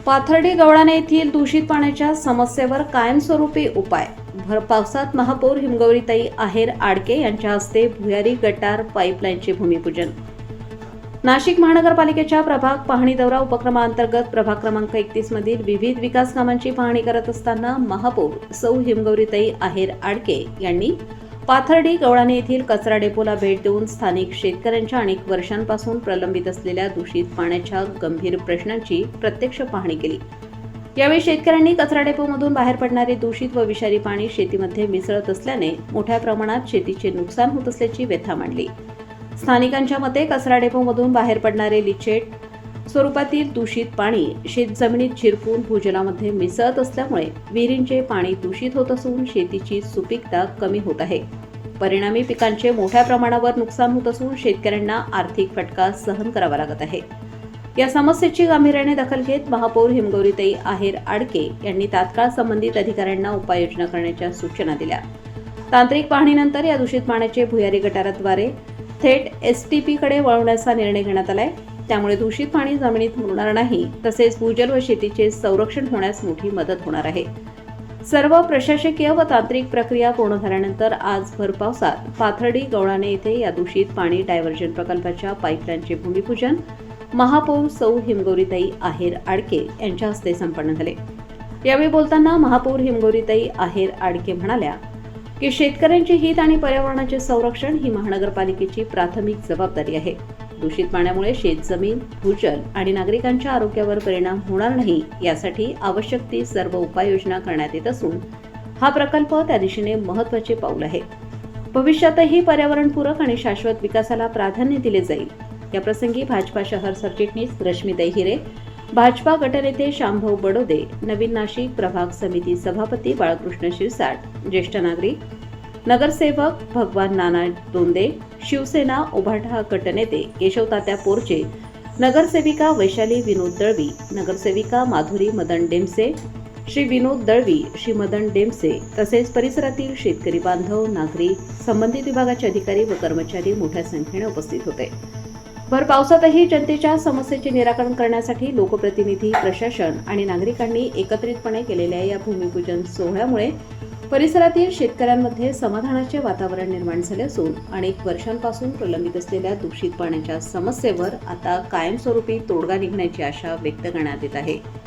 पाथर्डी गवळाणे येथील दूषित पाण्याच्या समस्येवर कायमस्वरूपी उपाय. भर पावसात महापौर हिमगौरीताई आहेर आडके यांच्या हस्ते भुयारी गटार पाईपलाईनचे भूमिपूजन. नाशिक महानगरपालिकेच्या प्रभाग पाहणी दौरा उपक्रमांतर्गत प्रभाग क्रमांक 31 मधील विविध विकास कामांची पाहणी करत असताना महापौर सौ हिमगौरीताई आहेर आडके यांनी पाथर्डी गवळाणे येथील कचरा डेपोला भेट देऊन स्थानिक शेतकऱ्यांच्या अनेक वर्षांपासून प्रलंबित असलेल्या दूषित पाण्याच्या गंभीर प्रश्नांची प्रत्यक्ष पाहणी केली. यावेळी शेतकऱ्यांनी कचरा डेपोमधून बाहेर पडणारे दूषित व विषारी पाणी शेतीमध्ये मिसळत असल्याने मोठ्या प्रमाणात शेतीचे नुकसान होत असल्याची व्यथा मांडली. स्थानिकांच्या मते कचरा डेपोमधून बाहेर पडणारे लिचेट स्वरूपातील दूषित पाणी शेतजमिनीत शिरपून भूजलामध्ये मिसळत असल्यामुळे विहिरींचे पाणी दूषित होत असून शेतीची सुपीकता कमी होत आहे. परिणामी पिकांचे मोठ्या प्रमाणावर नुकसान होत असून शेतकऱ्यांना आर्थिक फटका सहन करावा लागत आहे. या समस्येची गांभीर्याने दखल घेत महापौर हिमगौरीताई आहेर आडके यांनी तात्काळ संबंधित अधिकाऱ्यांना उपाययोजना करण्याच्या सूचना दिल्या. तांत्रिक पाहणीनंतर या दूषित पाण्याचे भुयारी गटाराद्वारे थेट STP कडे वळवण्याचा निर्णय घेण्यात आलाय. त्यामुळे दूषित पाणी जमिनीत मुरणार नाही, तसेच भूजल व शेतीचे संरक्षण होण्यास मोठी मदत होणार आहे. सर्व प्रशासकीय व तांत्रिक प्रक्रिया पूर्ण झाल्यानंतर आज भर पावसात पाथर्डी गवळाणे येथे या दूषित पाणी डायव्हर्जन प्रकल्पाच्या पाईपलाईनचे भूमिपूजन महापौर सौ हिमगौरीताई आहेर आडके यांच्या हस्ते संपन्न झाले. यावेळी बोलताना महापौर हिमगौरीताई आहेर आडके म्हणाल्या की शेतकऱ्यांचे हित आणि पर्यावरणाचे संरक्षण ही महानगरपालिकेची प्राथमिक जबाबदारी आहे. दूषित पाण्यामुळे शेतजमीन, भूजल आणि नागरिकांच्या आरोग्यावर परिणाम होणार नाही यासाठी आवश्यक ती सर्व उपाययोजना करण्यात येत असून हा प्रकल्प त्या दिशेने महत्त्वाचे पाऊल आहे. भविष्यातही पर्यावरणपूरक आणि शाश्वत विकासाला प्राधान्य दिले जाईल. या प्रसंगी भाजपा शहर सरचिटणीस रश्मीताई हिरे, भाजपा गटनेते शामभाऊ बडोदे, नवीन नाशिक प्रभाग समिती सभापती बाळकृष्ण शिरसाट, ज्येष्ठ नागरिक, नगरसेवक भगवान नाना दोंदे, शिवसेना उभाटा गटनेते केशव तात्या पोरचे, नगरसेविका वैशाली विनोद दळवी, नगरसेविका माधुरी मदन डेमसे, श्री विनोद दळवी, श्री मदन डेमसे तसेच परिसरातील शेतकरी बांधव, नागरिक, संबंधित विभागाचे अधिकारी व कर्मचारी मोठ्या संख्येने उपस्थित होते. भर पावसातही जनतेच्या समस्येचे निराकरण करण्यासाठी लोकप्रतिनिधी, प्रशासन आणि नागरिकांनी एकत्रितपणे केलेल्या या भूमिपूजन सोहळ्यामुळे परिसरातील शेतकऱ्यांमध्ये समाधानाचे वातावरण निर्माण झाले असून अनेक वर्षांपासून प्रलंबित असलेल्या दूषित पाण्याच्या समस्येवर आता कायमस्वरूपी तोडगा निघण्याची आशा व्यक्त करण्यात येत आहे.